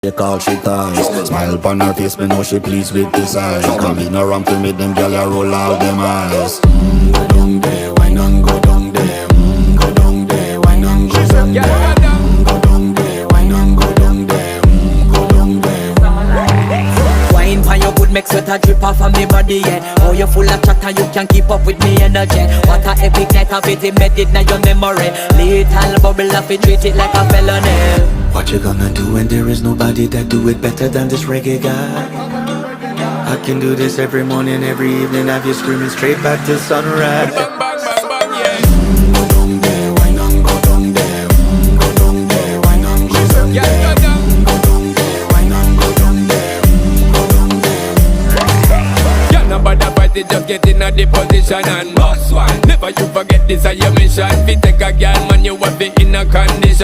They call she ties. Smile upon her face, me know she pleased with this eyes. Come in around to me, them gyal a roll out them eyes. Go down there, why not go down there? Go down there, why not go down there? Go down there, why not go down there? Go down there. Wine pan your good, make sweat a drip off of me body, yeah. Oh, you full of chatter, you can't keep up with me energy. What a epic night of it, embedded in your memory. Little bubble of it, treat it like a felony. What you gonna do when there is nobody that do it better than this reggae guy? I can do this every morning, every evening, have you screaming straight back to sunrise. Bang, bang, bang, bang, yeah. Go down there, why not go down there? Go down there, why not go down there? Yeah, go down. Go down there, why not go down there? Go down there. Yeah, nobody fight it, just get in a the position and boss one. Never you forget this is your mission. If you take a girl, man, you have it in a condition.